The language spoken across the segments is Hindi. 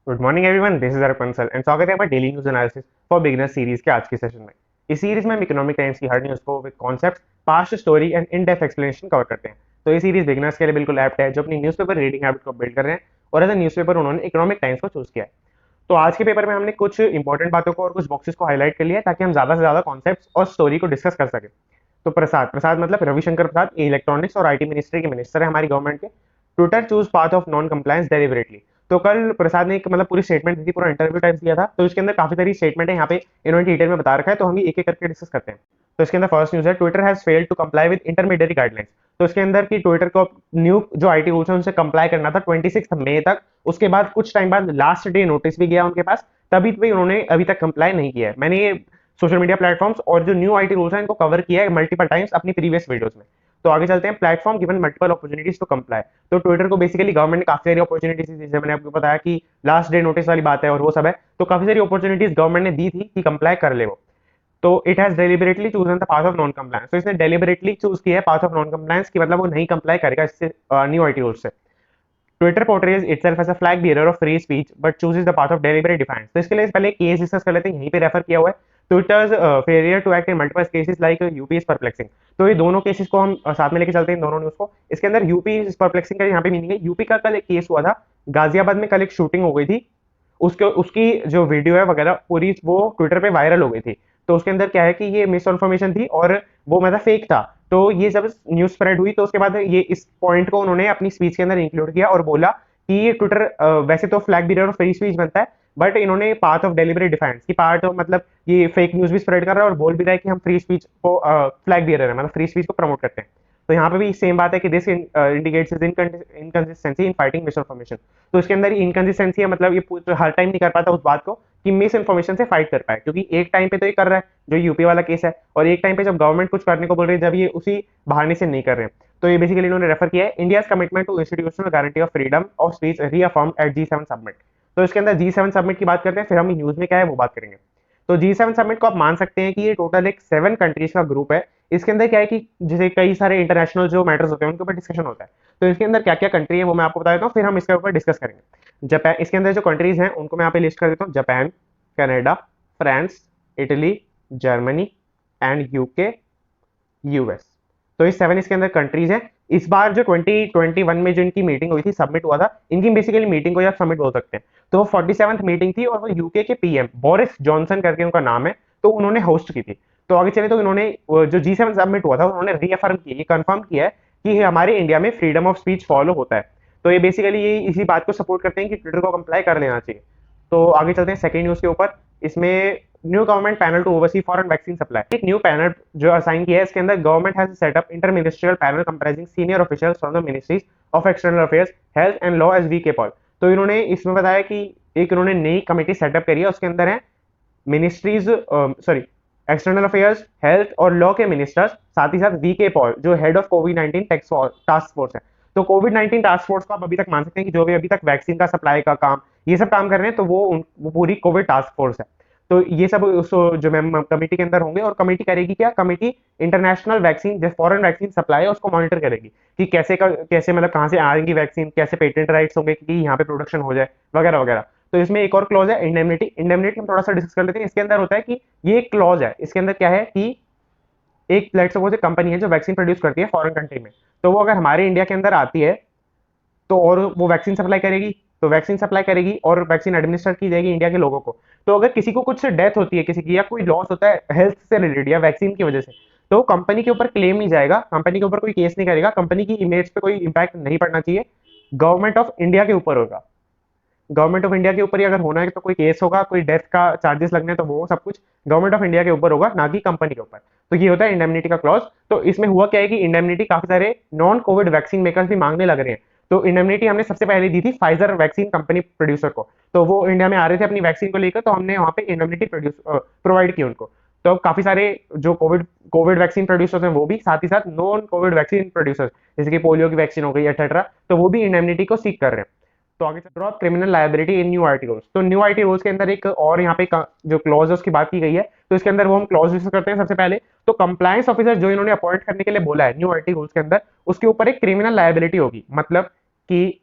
Good morning everyone, this is Arvind Kansal and स्वागत है हमारे daily news analysis for beginners series के आज के सेशन में। इस सीरीज में हम इकोनॉमिक टाइम्स की हर न्यूज को with concept, past story and in depth explanation cover करते हैं। तो ये सीरीज बिगिनर्स के लिए बिल्कुल एप्ट है जो अपनी न्यूज़पेपर रीडिंग हैबिट को बिल्ड कर रहे हैं और एज अ न्यूज़पेपर उन्होंने इकोनॉमिक टाइम्स को चूज किया है। तो आज के पेपर में हमने कुछ इंपॉर्टेंट बातों को और कुछ बॉक्सेस को हाईलाइट कर लिया है ताकि हम ज्यादा से ज्यादा कॉन्सेप्ट्स और स्टोरी को डिस्कस कर सकें। तो प्रसाद प्रसाद मतलब रविशंकर प्रसाद, इलेक्ट्रॉनिक्स और आईटी मिनिस्ट्री के मिनिस्टर है हमारी गवर्नमेंट के। Twitter choose path of non compliance deliberately. तो कल प्रसाद ने एक मतलब पूरी स्टेटमेंट दी थी, पूरा इंटरव्यू टाइप दिया था, तो इसके अंदर काफी सारी स्टेटमेंट है यहाँ पे इन्होंने डिटेल में बता रखा है, तो हम ये एक एक करके डिस्कस करते हैं। तो इसके अंदर फर्स्ट न्यूज है, Twitter has failed to comply with intermediate guidelines. तो इसके अंदर की ट्विटर को न्यू जो आईटी रूल्स है उनसे कंप्लाई करना था 26 मई तक। उसके बाद कुछ टाइम बाद लास्ट डे नोटिस भी गया उनके पास, तभी भी उन्होंने अभी तक कंप्लाई नहीं किया है। मैंने ये सोशल मीडिया प्लेटफॉर्म्स और जो न्यू आईटी रूल्स है इनको कवर किया है मल्टीपल टाइम्स अपनी प्रीवियस वीडियोस में। तो आगे चलते हैं, platform given multiple opportunities to comply. तो ट्विटर को बेसिकली गवर्नमेंट ने काफी सारी अपॉर्चुनिटीज दी, जैसे मैंने आपको बताया कि लास्ट डे नोटिस वाली बात है और वो सब है, तो काफी सारी अपॉर्चुनिटीज गवर्नमेंट ने दी थी कि कंप्लाई कर ले वो। तो it has deliberately chosen the path of non compliance. तो इसने डेलिबरेटली चूज किया है पाथ ऑफ नॉन कंप्लायंस की, मतलब वो नहीं कंप्लाई करेगा इससे न्यू आईटी रूल्स से। Twitter portrays itself as a flag bearer of free speech but chooses the path of deliberate defiance. तो इसके लिए पहले केस डिस्कस कर लेते हैं, यहीं पे रेफर किया हुआ है। Twitter's failure to act in multiple cases like UP is perplexing. तो ये दोनों केसेस को हम साथ में लेके चलते हैं, दोनों न्यूज को। इसके अंदर यूपी इज परप्लेक्सिंग का यहाँ पे मीनिंग है, यूपी का कल एक केस हुआ था, गाजियाबाद में कल एक शूटिंग हो गई थी, उसके उसकी जो वीडियो है वगैरह पूरी वो ट्विटर पे वायरल हो गई थी। तो उसके अंदर क्या है कि ये मिस इन्फॉर्मेशन थी और वो मतलब फेक था। तो ये जब न्यूज स्प्रेड हुई तो उसके बाद ये इस पॉइंट को उन्होंने अपनी स्पीच के अंदर इंक्लूड किया और बोला कि ये ट्विटर वैसे तो flag bearer of free speech बनता है, बट इन्होंने पाथ ऑफ डेलिबरेट डिफेंस की पार्ट मतलब ये फेक न्यूज भी स्प्रेड कर रहा है और बोल भी रहा है कि हम फ्री स्पीच को फ्लैग बियरर है, मतलब फ्री स्पीच को प्रमोट करते हैं। तो यहाँ पे भी सेम बात है कि this indicates inconsistency in fighting miss information. तो इसके अंदर इनकंसिस्टेंसी है, मतलब ये हर टाइम नहीं कर पाता उस बात को कि मिस इन्फॉर्मेशन से फाइट कर पाए, क्योंकि एक टाइम पे तो ये कर रहा है जो यूपी वाला केस है, और एक टाइम पे जब गवर्नमेंट कुछ करने को बोल रही है जब ये उसी बहाने से नहीं कर रहे हैं। तो ये बेसिकली इन्होंने रेफर किया है India commitment to institutional guarantee of freedom of speech reaffirmed at G7 summit. तो इसके अंदर G7 समिट की बात करते हैं, फिर हम न्यूज में क्या है वो बात करेंगे। तो G7 समिट को आप मान सकते हैं कि ये टोटल एक 7 कंट्रीज का ग्रुप है। इसके अंदर क्या है कि जैसे कई सारे इंटरनेशनल जो मैटर्स होते हैं उनके ऊपर डिस्कशन होता है। तो इसके अंदर क्या क्या कंट्री है वो मैं आपको बता देता हूँ, फिर हम इसके ऊपर डिस्कस करेंगे। जापान, इसके अंदर जो कंट्रीज हैं उनको मैं यहाँ पे लिस्ट कर देता हूँ, Japan, Canada, France, Italy, Germany and UK, US. तो ये 7 इसके अंदर कंट्रीज हैं। इस बार जो 2021 में जो इनकी मीटिंग हुई थी, सबमिट हुआ था, इनकी बेसिकली मीटिंग को या समिट बोल सकते हैं। तो वो 47th मीटिंग थी और वो यूके के पीएम बोरिस जॉनसन करके उनका नाम है, तो उन्होंने होस्ट की थी। तो आगे चले तो इन्होंने जो G7 समिट हुआ था उन्होंने रीअफर्म किया, ये कंफर्म किया है कि हमारे इंडिया में फ्रीडम ऑफ स्पीच फॉलो होता है। तो ये बेसिकली ये इसी बात को सपोर्ट करते हैं कि ट्विटर को कंप्लाई कर लेना चाहिए। तो आगे चलते हैं सेकंड न्यूज के ऊपर। इसमें new government panel to oversee foreign vaccine supply, एक न्यू पैनल जो असाइन किया है। इसके अंदर government has set up inter ministerial panel comprising senior officials from the ministries of external affairs, health and law as V K Paul. तो इन्होंने इसमें बताया कि एक इन्होंने नई कमेटी सेटअप करी है, उसके अंदर है ministries sorry external affairs, health और लॉ के मिनिस्टर्स, साथ ही साथ वी के पॉल जो head of covid task force है। तो कोविड-19 टास्क फोर्स को आप अभी तक मान सकते हैं कि जो भी अभी तक वैक्सीन का सप्लाई का काम ये सब काम कर रहे हैं, तो वो पूरी कोविड टास्क फोर्स है। तो ये सब जो मैम कमेटी के अंदर होंगे, और कमेटी करेगी क्या, कमेटी इंटरनेशनल वैक्सीन जो फॉरेन वैक्सीन सप्लाई है उसको मॉनिटर करेगी कि कैसे मतलब कहाँ से आएंगी वैक्सीन, कैसे पेटेंट राइट्स होंगे कि यहाँ पे प्रोडक्शन हो जाए वगैरह वगैरह। तो इसमें एक और क्लॉज है इंडेमनिटी। इंडेमनिटी हम थोड़ा सा डिस्कस कर लेते हैं। इसके अंदर होता है कि ये एक क्लॉज है, इसके अंदर क्या है कि एक लेट्स सपोज एक कंपनी है जो वैक्सीन प्रोड्यूस करती है फॉरेन कंट्री में, तो वो अगर हमारे इंडिया के अंदर आती है तो और वो वैक्सीन सप्लाई करेगी, तो वैक्सीन सप्लाई करेगी और वैक्सीन एडमिनिस्टर की जाएगी इंडिया के लोगों को। तो अगर किसी को कुछ डेथ होती है किसी की, या कोई लॉस होता है हेल्थ से रिलेटेड या वैक्सीन की वजह से, तो कंपनी के ऊपर क्लेम नहीं जाएगा, कंपनी के ऊपर कोई केस नहीं करेगा, कंपनी की इमेज पे कोई इंपैक्ट नहीं पड़ना चाहिए, गवर्नमेंट ऑफ इंडिया के ऊपर होगा। गवर्नमेंट ऑफ इंडिया के ऊपर ही अगर होना है तो कोई केस होगा, कोई डेथ का चार्जेस लगने हैं, तो वो सब कुछ गवर्नमेंट ऑफ इंडिया के ऊपर होगा, ना कि कंपनी के ऊपर। तो ये होता है इंडेमनिटी का क्लॉज। तो इसमें हुआ क्या है कि इंडेमनिटी काफी सारे नॉन कोविड वैक्सीन मेकर्स भी मांगने लग रहे हैं। तो इंडेमनिटी हमने सबसे पहले दी थी फाइजर वैक्सीन कंपनी प्रोड्यूसर को, तो वो इंडिया में आ रहे थे अपनी वैक्सीन को लेकर, तो हमने वहां पे इंडेमनिटी प्रोवाइड की उनको। तो काफी सारे जो कोविड कोविड वैक्सीन प्रोड्यूसर्स हैं वो भी, साथ ही साथ नॉन कोविड वैक्सीन प्रोड्यूसर्स जैसे कि पोलियो की वैक्सीन हो गई एक्सेट्रा, तो वो भी इंडेमनिटी को सीक कर रहे हैं। तो आगे drop criminal liability in new IT rules. तो न्यू आईटी रूल्स के अंदर एक और यहाँ पे जो क्लॉज है उसकी बात की गई है, तो इसके अंदर वो हम क्लॉज डिस्कस करते हैं। सबसे पहले तो कंप्लायंस ऑफिसर जो इन्होंने अपॉइंट करने के लिए बोला है न्यू आईटी रूल्स के अंदर, उसके ऊपर एक क्रिमिनल लायबिलिटी होगी। मतलब कि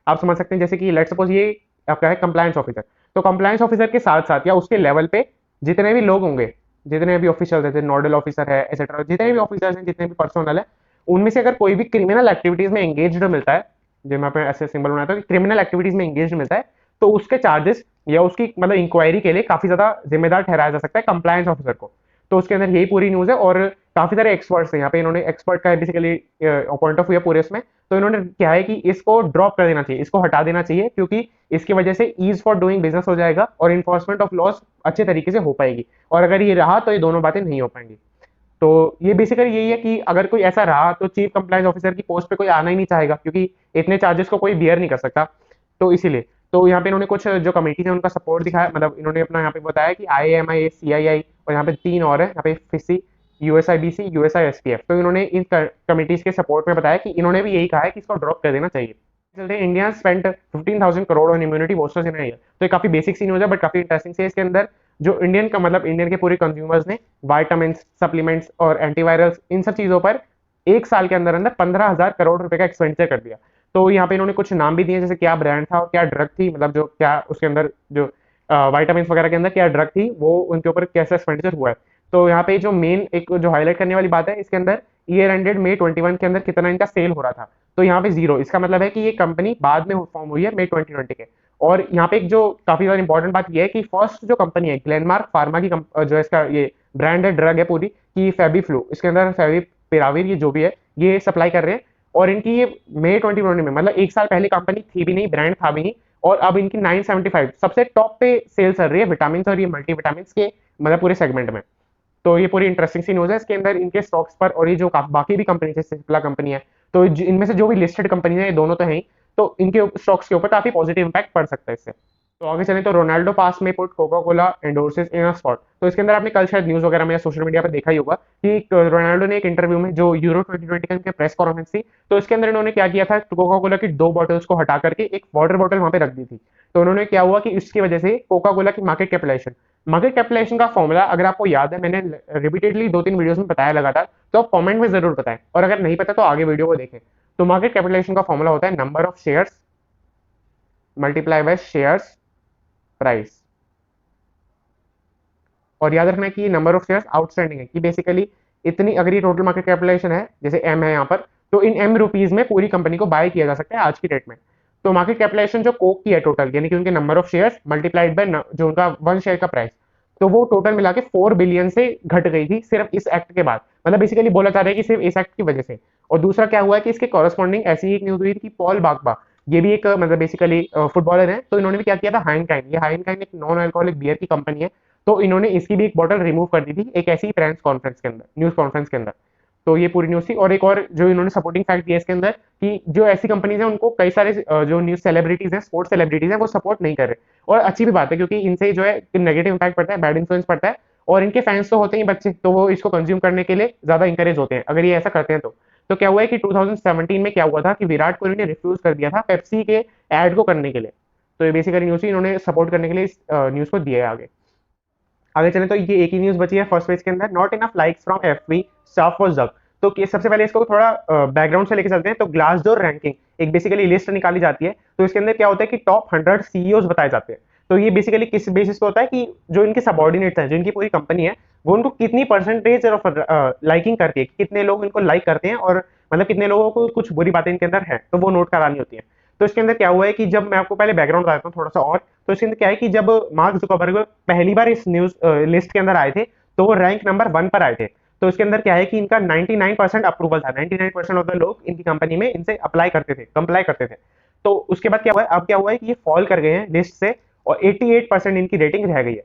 आप समझ सकते हैं जैसे कि लेट्स सपोज ये आपका है कंप्लायंस ऑफिसर। तो कंप्लायंस ऑफिसर के साथ साथ या उसके लेवल पे जितने भी लोग होंगे, जितने भी ऑफिसर्स है, नोडल ऑफिसर है एक्सेट्रा, जितने भी ऑफिसर्स हैं, जितने भी पर्सनल है, उनमें से अगर कोई भी क्रिमिनल एक्टिविटीज में एंगेज्ड मिलता है, जो मैं अपने ऐसे सिंबल बनाता हूँ, क्रिमिनल एक्टिविटीज में एंगेज मिलता है, तो उसके चार्जेस या उसकी मतलब इंक्वायरी के लिए काफी ज्यादा जिम्मेदार ठहराया जा सकता है कंप्लायंस ऑफिसर को। तो उसके अंदर यही पूरी न्यूज है और काफी सारे एक्सपर्ट्स हैं यहाँ पे, इन्होंने एक्सपर्ट का बेसिकली पॉइंट ऑफ व्यू है पूरे इसमें। तो इन्होंने क्या है कि इसको ड्रॉप कर देना चाहिए, इसको हटा देना चाहिए, क्योंकि इसकी वजह से ईज फॉर डूइंग बिजनेस हो जाएगा और इन्फोर्समेंट ऑफ लॉस अच्छे तरीके से हो पाएगी। और अगर ये रहा तो ये दोनों बातें नहीं हो पाएंगी। तो ये बेसिकली यही है कि अगर कोई ऐसा रहा तो चीफ कंप्लायंस ऑफिसर की पोस्ट पे कोई आना ही नहीं चाहेगा, क्योंकि इतने चार्जेस को कोई बियर नहीं कर सकता। तो इसीलिए तो यहाँ पे इन्होंने कुछ जो कमेटीज है उनका सपोर्ट दिखाया, मतलब इन्होंने अपना यहाँ पे बताया कि IAMI, CII और यहाँ पे 3 और है, यहाँ पे FISI, USIBC, USISPF। तो इन्होंने इन कमेटीज के सपोर्ट में बताया कि इन्होंने भी यही कहा है कि इसको ड्रॉप कर देना चाहिए। चलते हैं, India spent 15,000 crore on immunity boosters in year. तो ये काफी बेसिक सी न्यूज है बट काफी इंटरेस्टिंग से। इसके अंदर जो इंडियन का मतलब इंडियन के पूरे कंज्यूमर्स ने वाइटामिन, सप्लीमेंट्स और एंटीवायरल्स इन सब चीजों पर एक साल के अंदर अंदर 15,000 करोड़ रुपए का एक्सपेंडिचर कर दिया। तो यहाँ पे इन्होंने कुछ नाम भी दिए, जैसे क्या ब्रांड था और क्या ड्रग थी, मतलब जो क्या उसके अंदर जो वाइटामिन वगैरह के अंदर क्या ड्रग थी, वो उनके ऊपर कैसा एक्सपेंडिचर हुआ है। तो यहाँ पे जो मेन एक जो हाईलाइट करने वाली बात है, इसके अंदर ईयर एंडेड May 21 के अंदर कितना इनका सेल हो रहा था। तो यहाँ पे 0, इसका मतलब है कि ये कंपनी बाद में फॉर्म हुई है May 2020 के। और यहाँ पे एक जो काफी ज्यादा इंपॉर्टेंट बात ये है कि फर्स्ट जो कंपनी है ग्लेनमार्क फार्मा की जो इसका ये ब्रांड है, ड्रग है पूरी की फेबीफ्लू, इसके अंदर फेविपिराविर ये जो भी है ये सप्लाई कर रहे हैं। और इनकी ये May 2020 में, मतलब एक साल पहले कंपनी थी भी नहीं, ब्रांड था भी नहीं, और अब इनकी 975 सबसे टॉप पे सेल्स चल रही है विटामिन और ये मल्टीविटामिन के मतलब पूरे सेगमेंट में। तो ये पूरी इंटरेस्टिंग सी न्यूज है। इसके अंदर इनके स्टॉक्स पर और ये जो बाकी भी कंपनी है, सिप्ला कंपनी है, तो इनमें से जो भी लिस्टेड कंपनी है, ये दोनों तो है ही, तो इनके स्टॉक्स के ऊपर काफी पॉजिटिव इंपैक्ट पड़ सकता है इससे। तो आगे चलें तो रोनाल्डो पास में पुट कोका कोला एंडोर्सेस इन अ स्पॉट। तो इसके अंदर आपने कल शायद न्यूज वगैरह में या सोशल मीडिया पर देखा ही होगा कि रोनाल्डो ने एक इंटरव्यू में, जो यूरो 2020 के प्रेस कॉन्फ्रेंस थी, तो इसके अंदर इन्होंने क्या किया था, कोका कोला की 2 बॉटल्स को हटा करके एक वाटर बॉटल वहां पे रख दी थी। तो उन्होंने क्या हुआ कि इसकी वजह से कोका कोला की मार्केट कैपिटलाइजेशन का फॉर्मूला अगर आपको याद है, मैंने रिपीटेडली 2-3 वीडियोस में बताया लगातार, तो आप कमेंट में जरूर बताएं, और अगर नहीं पता तो आगे वीडियो को देखें। तो मार्केट कैपिटलाइजेशन का फॉर्मूला होता है number of shares multiply by shares price. और याद रखना है कि नंबर ऑफ शेयर्स आउटस्टैंडिंग है, कि बेसिकली इतनी अगर ये टोटल मार्केट कैपिटलाइजेशन है, जैसे M है यहाँ पर, तो इन M रुपीज में पूरी कंपनी को बाय किया जा सकता है आज की डेट में। तो मार्केट कैपिटलाइजेशन जो कोक की है टोटल, यानी कि उनके number of shares multiplied by जो उनका 1 शेयर का प्राइस, तो वो टोटल मिला के 4 बिलियन से घट गई थी सिर्फ इस एक्ट के बाद। मतलब बेसिकली बोला जा रहा है कि सिर्फ इस एक्ट की वजह से। और दूसरा क्या हुआ है कि इसके कॉरेस्पॉन्डिंग ऐसी ही एक न्यूज हुई थी कि पॉल बागबा, ये भी एक मतलब बेसिकली फुटबॉलर है, तो इन्होंने भी क्या किया था, हाइनकाइन, ये हाइनकाइन एक नॉन अल्कोहलिक बियर की कंपनी है, तो इन्होंने इसकी भी एक बॉटल रिमूव कर दी थी एक ऐसी प्रेस कॉन्फ्रेंस के अंदर, न्यूज कॉन्फ्रेंस के अंदर। तो ये पूरी न्यूज थी। और एक और जो इन्होंने सपोर्टिंग फैक्ट दिया इसके अंदर, कि जो ऐसी कंपनीज है उनको कई सारे जो न्यूज सेलिब्रिटीज है, स्पोर्ट्स सेलिब्रिटीज है, वो सपोर्ट नहीं कर रहे। और अच्छी भी बात है, क्योंकि इनसे जो है नेगेटिव इंपैक्ट पड़ता है, बैड इन्फ्लुएंस पड़ता है, और इनके फैंस तो होते ही बच्चे, तो वो इसको कंज्यूम करने के लिए ज्यादा इंकरेज होते हैं अगर ये ऐसा करते हैं तो क्या हुआ है कि 2017 में क्या हुआ था कि विराट कोहली ने रिफ्यूज कर दिया था पेप्सी के एड को करने के लिए। तो ये बेसिकली न्यूज ही इन्होंने सपोर्ट करने के लिए इस न्यूज को दिया है आगे। आगे चले तो ये एक ही न्यूज बची है फर्स्ट पेज के अंदर, not enough likes from FB staff for jug. तो सबसे पहले इसको थोड़ा बैकग्राउंड से लेके चलते हैं। तो ग्लासडोर रैंकिंग एक बेसिकली लिस्ट निकाली जाती है, तो इसके अंदर क्या होता है कि टॉप 100 सीईओज बताए जाते हैं। तो ये बेसिकली किस बेसिस पे होता है कि जो इनके सबॉर्डिनेट्स हैं, जो इनकी पूरी कंपनी है, वो उनको कितनी परसेंटेज ऑफ लाइकिंग करती है, कितने लोग इनको लाइक करते हैं, और मतलब कितने लोगों को कुछ बुरी बातें इनके अंदर है, तो वो नोट करानी होती है। तो इसके अंदर क्या हुआ है कि जब मैं आपको पहले बैकग्राउंड बताता हूँ थोड़ा सा और, तो इसके अंदर क्या है कि जब मार्क जुकरबर्ग पहली बार इस न्यूज लिस्ट के अंदर आए थे, तो वो रैंक नंबर 1 पर आए थे। तो इसके अंदर क्या है कि इनका 99% अप्रूवल था, 99% ऑफ द लोग इनकी कंपनी में इनसे अप्लाई करते थे, कंप्लाई करते थे। तो उसके बाद क्या हुआ है, अब क्या हुआ है कि ये फॉल कर गए हैं लिस्ट से, और 88% इनकी रेटिंग रह गई है।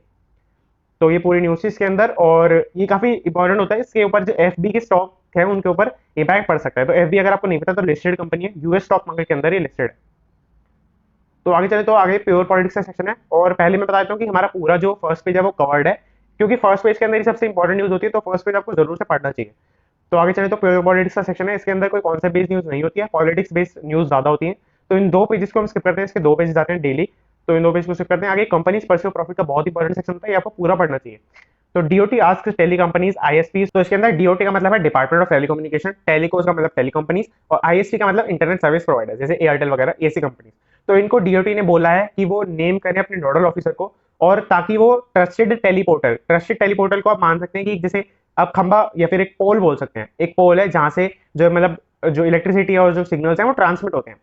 तो ये पूरी न्यूज इसके अंदर, और ये काफी इंपॉर्टेंट होता है, इसके ऊपर जो एफबी के स्टॉक है उनके ऊपर इंपैक्ट पड़ सकता है। तो एफबी अगर आपको नहीं पता तो लिस्टेड कंपनी है, यूएस स्टॉक मार्केट के अंदर ये लिस्टेड है। तो आगे चले तो आगे प्योर पॉलिटिक्स का सेक्शन है, और पहले मैं बता देता हूँ कि हमारा पूरा जो फर्स्ट पेज है वो कवर्ड है, क्योंकि फर्स्ट पेज के अंदर ही सबसे इंपॉर्टेंट न्यूज होती है, तो फर्स्ट पेज आपको जरूर से पढ़ना चाहिए। तो आगे चले तो प्योर पॉलिटिक्स का सेक्शन है, इसके अंदर कोई कॉन्सेप्ट बेस्ड न्यूज नहीं होती है, पॉलिटिक्स बेस्ड न्यूज ज्यादा होती है। तो इन 2 पेजेस को हम स्किप करते हैं, इसके 2 पेजेस आते हैं डेली, तो इन 2 पेज को स्किप करते हैं। आगे कंपनीज परस्यू प्रॉफिट का बहुत इंपॉर्टेंट सेक्शन होता है, ये आपको पूरा पढ़ना चाहिए। तो DOT ask tele companies ISP, तो इसके अंदर डीओटी का मतलब है डिपार्टमेंट ऑफ टेलीकम्युनिकेशन, टेलीकोस का मतलब टेलीकंपनीज, और आईएसपी का मतलब इंटरनेट सर्विस प्रोवाइडर, जैसे एयरटेल वगैरह ऐसी कंपनीज। तो इनको डीओटी ने बोला है कि वो नेम करें अपने नोडल ऑफिसर को, और ताकि वो ट्रस्टेड टेलीपोर्टल को आप मान सकते हैं कि जैसे आप खंबा या फिर एक पोल बोल सकते हैं, एक पोल है जहां से जो मतलब जो इलेक्ट्रिसिटी और जो सिग्नल्स हैं वो ट्रांसमिट होते हैं।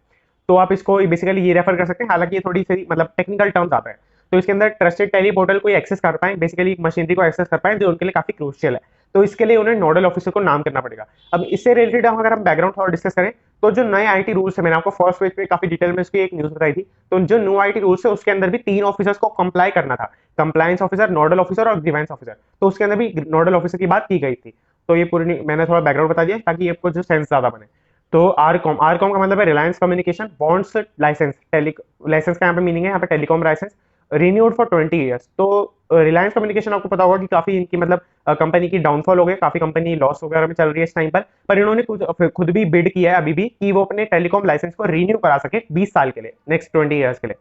तो आप इसको बेसिकली ये रेफर कर सकते हैं, हालांकि ये थोड़ी सी मतलब टेक्निकल टर्म्स आता है। तो इसके अंदर ट्रस्टेड टेलीपोर्टल को एक्सेस कर पाए, बेसिकली मशीनरी को एक्सेस कर पाए, जो उनके लिए काफी क्रूशियल है। तो इसके लिए उन्हें नोडल ऑफिसर को नाम करना पड़ेगा। अब इससे रिलेटेड अगर हम बैकग्राउंड थोड़ा डिस्कस करें, तो जो नए आईटी रूल्स है, मैंने आपको फर्स्ट पेज पे काफी डिटेल में इसकी एक न्यूज बताई थी, तो जो न्यू आईटी रूल्स है उसके अंदर भी 3 ऑफिसर्स को कंप्लाई करना था, कंप्लायंस ऑफिसर, नोडल ऑफिसर और ग्रीवेंस ऑफिसर। तो उसके अंदर भी नोडल ऑफिसर की बात की गई थी। तो ये पूरी मैंने थोड़ा बैकग्राउंड बता दिया ताकि आपको जो सेंस ज्यादा बने। तो आरकॉम का मतलब है Reliance communication bonds license, license का यहाँ पे मीनिंग है, यहाँ पे telecom license renewed for 20 years. तो रिलायंस कम्युनिकेशन आपको पता होगा कि काफी इनकी मतलब कंपनी की डाउनफॉल हो गई, काफी कंपनी लॉस वगैरह में चल रही है इस टाइम पर इन्होंने खुद भी बिड किया है अभी भी कि वो अपने टेलीकॉम लाइसेंस को रिन्यू करा सके 20 साल के लिए, नेक्स्ट 20 ईयर्स के लिए।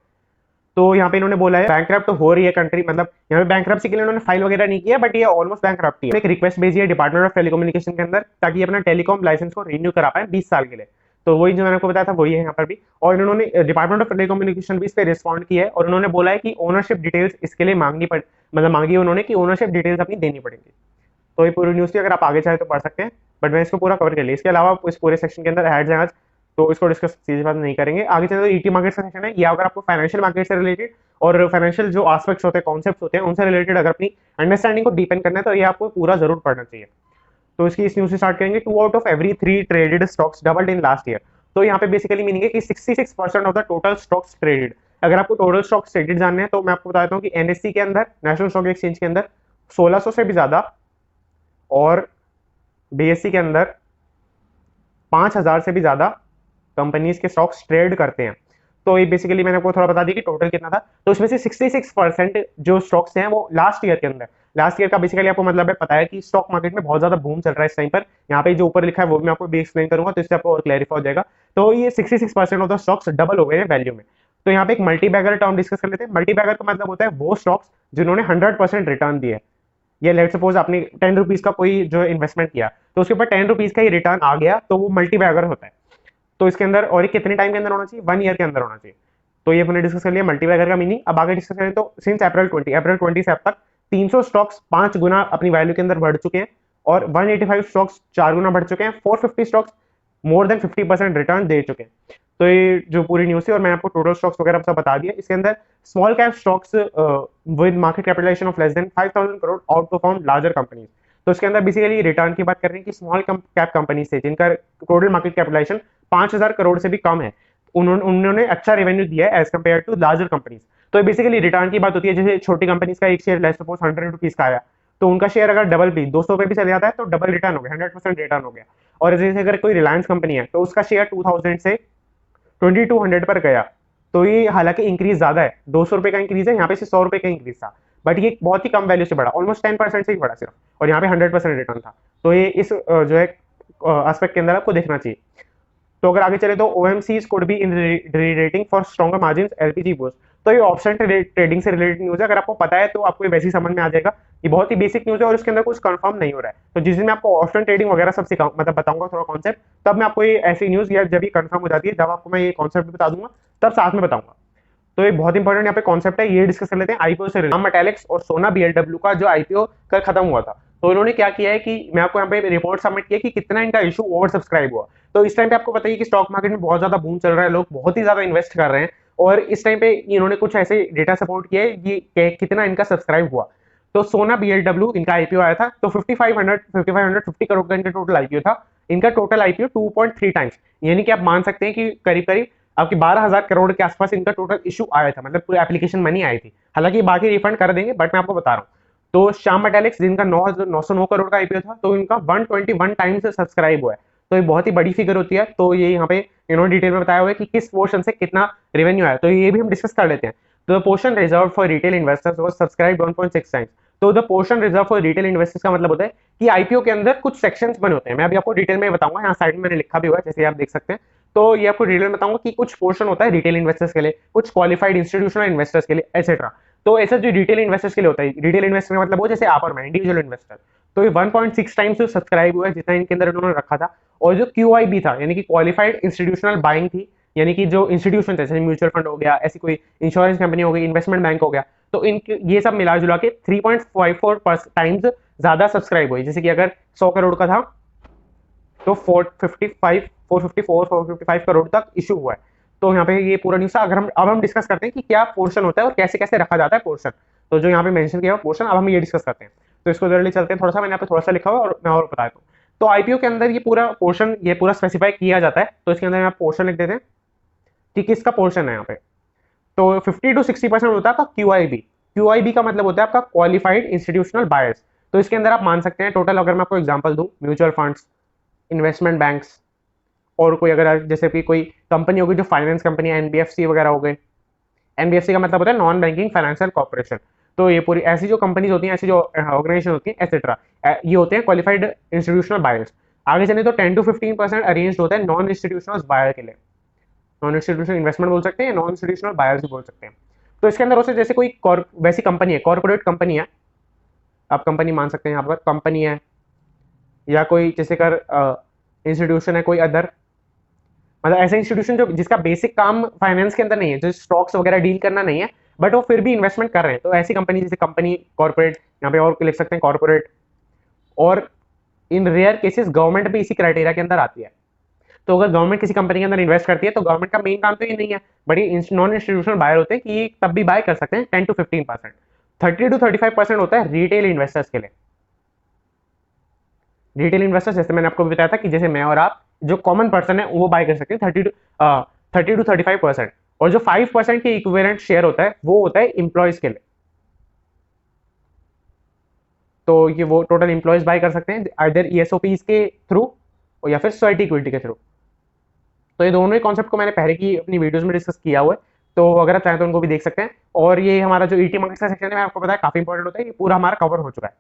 तो यहाँ पे इन्होंने बोला है बैंकरप्ट हो रही है कंट्री, मतलब यहाँ पे बैंकरप्सी के लिए इन्होंने फाइल वगैरह नहीं किया, बट ये ऑलमोस्ट बैंकरप्ट है। एक रिक्वेस्ट भेजी है डिपार्टमेंट ऑफ टेलीकम्युनिकेशन के अंदर ताकि अपना टेलीकॉम लाइसेंस को रिन्यू करा पाए 20 साल के लिए। तो वही जो मैंने आपको बताया था वही है यहाँ पर भी, और इन्होंने डिपार्टमेंट ऑफ टेलीकम्युनिकेशन भी इस पर रिस्पॉन्ड किया है और उन्होंने बोला है कि ओनरशिप डिटेल्स इसके लिए मांगी है उन्होंने कि ओनरशिप डिटेल्स अपनी देनी पड़ेगी। तो ये पूरी न्यूज़ थी, अगर आप आगे चाहे तो पढ़ सकते हैं, बट मैं इसको पूरा कवर कर लिया। इसके अलावा इस पूरे सेक्शन के अंदर हेड्स हैं आज, तो इसको डिस्कस सीधे बात नहीं करेंगे। आगे चलते तो ईटी मार्केट का सेक्शन है, या अगर आपको फाइनेंशियल मार्केट से रिलेटेड और फाइनेंशियल जो एस्पेक्ट्स होते हैं, कॉन्सेप्ट्स होते हैं, उनसे रिलेटेड अगर अपनी अंडरस्टैंडिंग को डीपन करना है तो ये आपको पूरा जरूर पढ़ना चाहिए। तो इसकी इस न्यूज़ से स्टार्ट करेंगे। 2 out of every 3 traded stocks doubled in last year. तो यहाँ पे बेसिकली मीनिंग है कि 66% of the total stocks traded. अगर आपको टोटल स्टॉक्स ट्रेडेड जानने हैं तो मैं आपको बता देता हूँ कि एनएससी के अंदर, नेशनल स्टॉक एक्सचेंज के अंदर 1600 से भी ज्यादा, और बीएससी के अंदर 5000 से भी ज्यादा कंपनीज के स्टॉक्स ट्रेड करते हैं। तो ये बेसिकली मैंने आपको थोड़ा बता दिया कि टोटल कितना था। तो उसमें से 66% जो स्टॉक्स हैं वो लास्ट ईयर का बेसिकली आपको मतलब है पता है कि स्टॉक मार्केट में बहुत ज्यादा बूम चल रहा है इस टाइम पर। यहाँ पे जो ऊपर लिखा है वो मैं आपको भी एक्सप्लेन करूंगा, तो इससे आपको और क्लैरिफाई हो जाएगा। तो ये 66% ऑफ द स्टॉक्स डबल हो गए हैं वैल्यू में। तो यहाँ पे एक मल्टी बैगर टर्म डिस्कस कर लेते हैं। मल्टी बैगर का मतलब होता है वो स्टॉक्स जिन्होंने 100% रिटर्न दिए। ये लेट सपोज आपने 10 रुपीज का कोई जो इन्वेस्टमेंट किया तो उसके ऊपर 10 रुपीज का ही रिटर्न आ गया, तो वो मल्टी बैगर होता है। तो इसके अंदर, और ये कितने टाइम के अंदर होना चाहिए? 1 ईयर के अंदर होना चाहिए। तो ये हमने डिस्कस कर लिया मल्टी बैगर का मीनिंग। अब आगे डिस्कस करें तो सिंस अप्रैल 20 से अब तक 300 स्टॉक्स 5 गुना अपनी वैल्यू के अंदर बढ़ चुके हैं, और 185 स्टॉक्स 4 गुना बढ़ चुके हैं, 450 स्टॉक्स मोर देन 50% रिटर्न दे चुके हैं। तो ये जो पूरी न्यूज़ थी, और मैंने आपको टोटल स्टॉक्स वगैरह सब बता दिया। इसके अंदर small cap stocks with market capitalization of less than 5000 crore outperform larger companies. तो इसके अंदर बेसिकली रिटर्न की बात कर रहे हैं कि स्मॉल कैप कंपनी से जिनका टोटल मार्केट कैपिटलाइजेशन 5000 करोड़ से भी कम है, उन्होंने अच्छा रेवेन्यू दिया है as compare to larger companies. तो बेसिकली रिटर्न की बात होती है। जैसे छोटी कंपनीज का एक शेयर लेट्स सपोज 100 रुपीज का आया, तो उनका शेयर अगर डबल भी 200 रुपए भी चले जाता है तो डबल रिटर्न हो गया, 100% रिटर्न हो गया। और जैसे अगर कोई रिलायंस कंपनी है तो उसका शेयर 2000 से 2200 पर गया, तो ये हालांकि इंक्रीज ज्यादा है, 200 रुपए का इंक्रीज है, यहाँ पे से 100 रुपए का इंक्रीज था, बट ये बहुत ही कम वैल्यू से बढ़ा, ऑलमोस्ट 10% से ही बढ़ा सिर्फ, और यहाँ पे 100% रिटर्न था। तो ये इस जो है एस्पेक्ट के अंदर आपको देखना चाहिए। तो अगर आगे चले तो OMCs could be in re-rating for stronger margins LPG boost। तो ये ऑप्शन ट्रेडिंग से रिलेटेड न्यूज़ है, अगर आपको पता है तो आपको ये वैसे ही समझ में आ जाएगा। ये बहुत ही बेसिक न्यूज़ है और इसके अंदर कुछ कंफर्म नहीं हो रहा है। तो जिस दिन मैं आपको ऑप्शन ट्रेडिंग वगैरह सब सिखाऊं, मतलब बताऊंगा थोड़ा कॉन्सेप्ट, तब मैं आपको ये ऐसी न्यूज़ या जब ये कंफर्म हो जाती है, जब आपको मैं ये कॉन्सेप्ट बता दूंगा तब साथ में बताऊंगा। तो ये बहुत इंपॉर्टेंट यहाँ पे कॉन्सेप्ट है, ये डिस्कस कर लेते हैं। आईपीओ से राम मेटालिक्स और सोना BLW का जो आईपीओ कल खत्म हुआ था, तो इन्होंने क्या किया है कि मैं आपको यहाँ पे रिपोर्ट सबमिट किया कि कितना इनका इशू ओवर सब्सक्राइब हुआ। तो इस टाइम पे आपको बताइए कि स्टॉक मार्केट में बहुत ज्यादा बूम चल रहा है, लोग बहुत ही ज्यादा इन्वेस्ट कर रहे हैं, और इस टाइम पे इन्होंने कुछ ऐसे डेटा सपोर्ट किया है कि कितना इनका सब्सक्राइब हुआ। तो सोना BLW इनका आईपीओ आया था, तो 5550 करोड़ का इनका टोटल आईपीओ था। इनका टोटल आईपीओ 2.3 टाइम्स, यानी कि आप मान सकते हैं कि करीब करीब आपकी 12000 करोड़ के आसपास इनका टोटल इशू आया था, मतलब पूरी एप्लीकेशन मनी आई थी। हालांकि बाकी रिफंड कर देंगे, बट मैं आपको बता रहा हूँ। तो श्याम मेटालिक्स जिनका 909 करोड़ का आईपीओ था, तो इनका 121 टाइम्स सब्सक्राइब हुआ है। तो ये बहुत ही बड़ी फिगर होती है। तो ये यहाँ पे इन्होंने डिटेल में बताया हुआ है कि किस पोर्शन से कितना रेवेन्यू आया, तो ये भी हम डिस्कस कर लेते हैं। तो the portion reserve for retail investors was subscribed 1.6 times. तो the portion reserve for retail investors का मतलब होता है कि आईपीओ के अंदर कुछ सेक्शंस बने होते हैं। मैं अभी आपको डिटेल में बताऊंगा, यहाँ साइड में मैंने लिखा भी हुआ है, जैसे आप देख सकते हैं। तो ये आपको डिटेल में बताऊंगा कि कुछ पोर्शन होता है रिटेल इन्वेस्टर्स के लिए, कुछ क्वालिफाइड इंस्टीट्यूशनल इन्वेस्टर्स के लिए, एक्सेट्रा। तो ऐसा जो रिटेल इन्वेस्टर्स के लिए होता है, रिटेल इन्वेस्टर का मतलब वो जैसे आप और मैं इंडिविजुअल इन्वेस्टर, तो ये 1.6 टाइम्स सब्सक्राइब हुआ है जितना इनके अंदर इन्होंने रखा था। और जो QIB था, यानी कि क्वालिफाइड इंस्टीट्यूशनल बाइंग थी, यानी कि जो इंस्टीट्यूशन है जैसे म्यूचुअल फंड हो गया, ऐसी कोई इंश्योरेंस कंपनी हो गई, इन्वेस्टमेंट बैंक हो गया, तो इनके ये सब मिला जुला के 3.54 टाइम्स ज्यादा सब्सक्राइब हुई। जैसे कि अगर 100 करोड़ का था तो 455 करोड़ तक इशू हुआ है। तो यहाँ पे ये पूरा न्यूज था। अगर हम डिस्कस करते हैं कि क्या पोर्शन होता है और कैसे कैसे रखा जाता है पोर्शन, तो जो यहाँ पे मेंशन किया हुआ पोर्शन, अब हम ये डिस्कस करते हैं। तो इसको जल्दी चलते हैं, थोड़ा सा मैंने यहाँ पे थोड़ा सा लिखा हुआ और मैं और बता दूँ। तो आईपीओ के अंदर ये पूरा पोर्शन ये पूरा स्पेसिफाई किया जाता है। तो इसके अंदर यहाँ पोर्शन लिख देते हैं कि किसका पोर्शन है यहाँ पे। तो 50 to 60% होता है आपका क्यूआईबी। क्यूआईबी का मतलब होता है आपका क्वालिफाइड इंस्टीट्यूशनल बायर्स। तो इसके अंदर आप मान सकते हैं टोटल, अगर मैं आपको एग्जांपल दूं, म्यूचुअल फंड्स, इन्वेस्टमेंट बैंक्स, और कोई अगर जैसे कि कोई कंपनी होगी जो फाइनेंस कंपनी है, एनबीएफसी वगैरह हो गए। एनबीएफसी का मतलब होता है नॉन बैंकिंग फाइनेंशियल कॉर्पोरेशन। तो ये पूरी ऐसी जो कंपनीज होती हैं, ऐसी जो ऑर्गेनाइजेशन होती हैं एक्सेट्रा, ये होते हैं क्वालिफाइड इंस्टीट्यूशनल बायर्स। आगे चले तो 10 to 15% अरेंज होता है नॉन इंस्टीट्यूशनल बायर के लिए। नॉन इंस्टीट्यूशनल इन्वेस्टमेंट बोल सकते हैं, नॉन इंस्टीट्यूशनल बायर्स भी बोल सकते हैं। तो इसके अंदर होते जैसे कोई वैसी कंपनी है, कॉर्पोरेट कंपनी है, आप कंपनी मान सकते हैं यहाँ पर कंपनी है, या कोई जैसे कर इंस्टीट्यूशन है कोई अदर, मतलब ऐसा इंस्टीट्यूशन जो जिसका बेसिक काम फाइनेंस के अंदर नहीं है, जो स्टॉक्स वगैरह डील करना नहीं है, बट वो फिर भी इन्वेस्टमेंट कर रहे हैं। तो ऐसी कंपनी जैसे कंपनी कॉर्पोरेट, यहाँ पे और लिख सकते हैं कॉर्पोरेट, और इन रेयर केसेस गवर्नमेंट भी इसी क्राइटेरिया के अंदर आती है। तो अगर गवर्नमेंट किसी कंपनी के अंदर इन्वेस्ट करती है तो गवर्नमेंट का मेन काम तो ये नहीं है, बट ये नॉन इंस्टीट्यूशनल बायर होते हैं कि तब भी बाय कर सकते हैं 10 to 15%। 30 to 35% होता है रिटेल इन्वेस्टर्स के लिए। रिटेल इन्वेस्टर्स जैसे मैंने आपको बताया था कि जैसे मैं और आप जो कॉमन पर्सन है वो बाय कर सकते हैं 30 to 35%। और जो 5% के इक्विवेलेंट शेयर होता है वो होता है इंप्लॉयज के लिए। तो ये वो टोटल इंप्लॉयज बाय कर सकते हैं आइदर ईएसओपीज के थ्रू या फिर सोसाइटी इक्विटी के थ्रू। तो ये दोनों ही कॉन्सेप्ट को मैंने पहले की अपनी वीडियोस में डिस्कस किया हुआ है, तो अगर आप चाहें तो उनको भी देख सकते हैं। और ये हमारा जो ईटी मार्केट का सेक्शन है, आपको पता है काफी इंपॉर्टेंट होता है, ये पूरा हमारा कवर हो चुका है।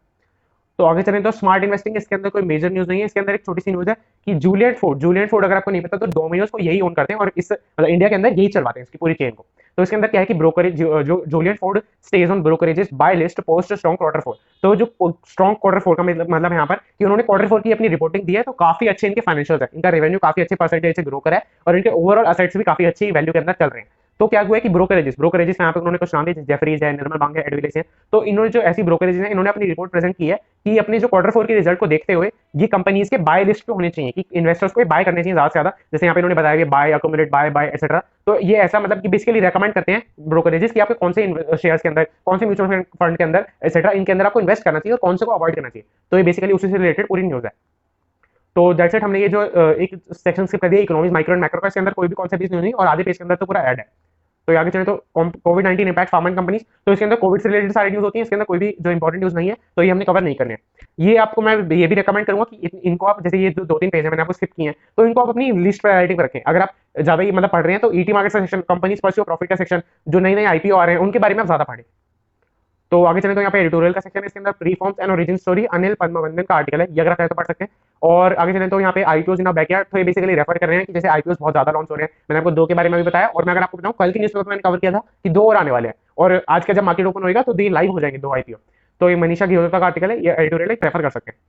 तो आगे चलें तो स्मार्ट इन्वेस्टिंग, इसके अंदर कोई मेजर न्यूज नहीं है। इसके अंदर एक छोटी सी न्यूज है कि जूलियन फोर्ड अगर आपको नहीं पता तो डोमिनोज को यही ओन करते हैं और इस मतलब इंडिया के अंदर यही चलवाते हैं इसकी पूरी चेन को। तो इसके अंदर क्या है कि ब्रोकरेज जो Julian Ford stays on brokerages buy list post strong quarter four. तो जो स्ट्रॉन्ग क्वार्टर फोर का मतलब यहाँ पर कि उन्होंने क्वार्टर फोर की अपनी रिपोर्टिंग दी है, तो काफी अच्छे इनके फाइनेंशियल है, इनका रेवेन्यू काफी अच्छे परसेंटेज से ग्रो करा है और इनके ओवरऑल असेट्स भी काफी अच्छी वैल्यू के अंदर चल रहे हैं। तो क्या हुआ है कि ब्रोकरेजेस यहाँ पे उन्होंने कुछ नाम दिए, जेफरीज है, निर्मल बांग है, एडविलेस है। तो इन्होंने जो ऐसी ब्रोकरेजेस है, इन्होंने अपनी रिपोर्ट प्रेजेंट की है कि अपने जो क्वार्टर फोर के रिजल्ट को देखते हुए ये कंपनीज के बाय लिस्ट पे होने चाहिए, कि इन्वेस्टर्स को बाय करने चाहिए ज्यादा से ज्यादा। जैसे यहाँ पे इन्होंने बताया कि buy, accumulate, buy buy etcetera. तो ये ऐसा मतलब कि बेसिकली रेकमेंड करते हैं ब्रोकरेजेस कि आपको कौन से शेयर्स के अंदर, कौन से म्यूचुअल फंड के अंदर एक्सेट्रा, इनके अंदर आपको इन्वेस्ट करना चाहिए और कौन से को अवॉइड करना चाहिए। तो ये बेसिकली उसी से रिलेटेड पूरी न्यूज है। तो दैट्स इट, हमने ये जो एक सेक्शन स्किप कर दिया इकोनॉमिक्स, माइक्रो एंड मैक्रो का, इसके अंदर कोई भी कॉन्सेप्ट न्यूज नहीं और आधे पेज के अंदर तो पूरा ऐड है। तो आगे चले तो कोविड-19 इंपैक्ट फार्मा कंपनीज, तो इसके अंदर कोविड से रिलेटेड सारी न्यूज होती है, इसके अंदर कोई भी जो इंपॉर्टेंट न्यूज नहीं है, तो ये हमने कवर नहीं करने हैं। ये आपको मैं ये भी रिकमेंड करूंगा कि इनको आप, जैसे ये जो 2-3 पेज है मैंने आपको स्किप किए हैं, तो इनको आप अपनी लिस्ट प्रायोरिटी पर रखें। अगर आप ज्यादा ही मतलब पढ़ रहे हैं तो ईटी मार्केट का सेक्शन, कंपनीज परस्यू प्रॉफिट का सेक्शन, जो नए नए आईपीओ आ रहे हैं उनके बारे में आप ज्यादा पढ़ें। तो आगे चले तो यहाँ पे एडिटोरियल का सेक्शन है, इसके अंदर प्रीफॉर्म्स एंड ओरिजिन स्टोरी अनिल पद्मवंदन का आर्टिकल है, ये अगर आप चाहे तो पढ़ सकते हैं। और आगे चले तो यहाँ पे आईपीओज इन अ बैकयार्ड, तो ये बेसिकली रेफर कर रहे हैं कि जैसे आईपीओज बहुत ज्यादा लॉन्च हो रहे हैं। मैंने आपको 2 के बारे में भी बताया, और मैं अगर आपको बताऊं कल की न्यूज़पेपर में मैंने कवर किया था कि 2 और आने वाले हैं, और आज का जब मार्केट ओपन होगा तो 2 लाइव हो जाएंगे 2 आईपीओ। तो ये मनीषा गिरोता का आर्टिकल है, ये एडिटोरियल है, रेफर कर सकते हैं।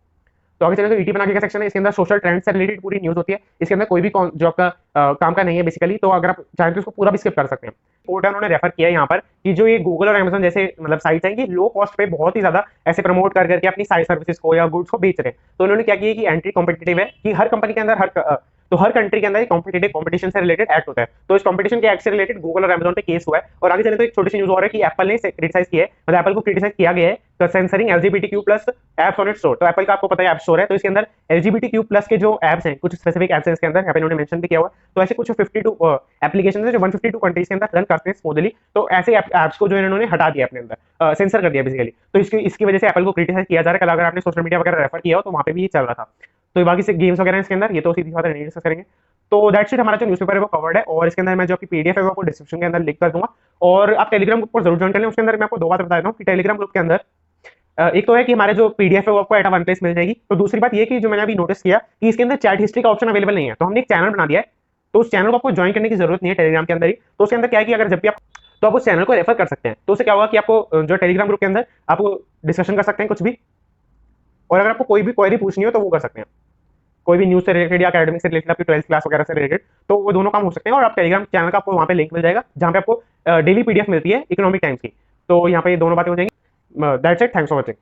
तो आगे चले तो ईटी बना के सेक्शन है, इसके अंदर सोशल ट्रेंड से रिलेटेड पूरी न्यूज होती है। इसके अंदर कोई भी जो आपका काम का नहीं है बेसिकली, तो अगर आप चाहें तो उसको पूरा भी स्किप कर सकते हैं। पोर्टल उन्होंने रेफर किया है यहाँ पर कि जो ये गूगल और अमेजन जैसे मतलब साइट्स हैं, ये लो कॉस्ट पे बहुत ही ज्यादा ऐसे प्रमोट कर करके अपनी साइट सर्विसेज को या गुड्स को बेच रहे हैं। तो उन्होंने क्या किया कि एंट्री कॉम्पिटिटिव है, कि हर कंपनी के अंदर हर कंट्री के अंदर कॉम्पिटिटिव कंपटीशन से रिलेटेड एक्ट होता है। तो इस कंपटीशन के एक्ट से रिलेटेड गूगल और अमेजन पे केस हुआ है। और आगे चले तो एक छोटी सी न्यूज और है कि एप्पल ने क्रिटिसाइज किया है, मतलब एप्पल को क्रिटिसाइज किया गया है censoring LGBTQ plus apps on it's store. तो एप्पल का आपको पता है ऐप स्टोर है, तो इसके अंदर एलजीबीटीक्यू प्लस के जो एप्स हैं, कुछ स्पेसिफिक एप्स हैं इसके अंदर, यहाँ पे इन्होंने मेंशन भी किया हुआ है। तो ऐसे कुछ 52 एप्लीकेशन है जो 152 कंट्रीज के अंदर रन करते हैं स्मूथली। तो ऐसे एप्स को जो इन्होंने हटा दिया अपने अंदर, सेंसर कर दिया बेसिकली। तो इसकी वजह से एप्पल को क्रिटिसाइज किया जा रहा है। कल अगर आपने सोशल मीडिया वगैरह रेफर किया हो तो वहाँ पे भी ये चल रहा था। तो बाकी से गेम्स वगैरह इसके अंदर, ये तो सीधी बात है, नहीं डिस्कस करेंगे। तो दैट्स इट, हमारा जो न्यूज़पेपर है वो कवर्ड है, और इसके अंदर मैं जो आपकी पीडीएफ है वो आपको डिस्क्रिप्शन के अंदर लिंक कर दूंगा। और आप टेलीग्राम ग्रुप पर जरूर ज्वाइन कर लें। उसके अंदर मैं आपको 2 बात बता देता हूँ कि टेलीग्राम ग्रुप के अंदर एक तो है कि हमारे जो पीडीएफ है वो आपको एट वन प्लेस मिल जाएगी। तो दूसरी बात ये कि जो मैंने अभी नोटिस किया कि इसके अंदर चैट हिस्ट्री का ऑप्शन अवेलेबल नहीं है, तो हमने एक चैनल बना दिया है। तो उस चैनल को आपको ज्वाइन करने की जरूरत नहीं है टेलीग्राम के अंदर ही। तो उसके अंदर क्या है कि अगर जब भी आप, तो आप उस चैनल को रेफर कर सकते हैं। तो उससे क्या होगा कि आपको जो टेलीग्राम ग्रुप के अंदर आपको डिस्कशन कर सकते हैं कुछ भी, और अगर आपको कोई भी क्वेरी पूछनी हो तो वो कर सकते हैं। कोई भी न्यूज से रिलेटेड या अकेडमिक से रिलेटेड, आपकी 12th क्लास वगैरह से रिलेटेड, तो वो दोनों काम हो सकते हैं। और आप टेलीग्राम चैनल का आपको वहाँ पे लिंक मिल जाएगा, जहाँ पे आपको डेली पीडीएफ मिलती है इकोनॉमिक टाइम्स की। तो यहाँ पे ये दोनों बातें हो जाएंगी। That's it, thanks for watching.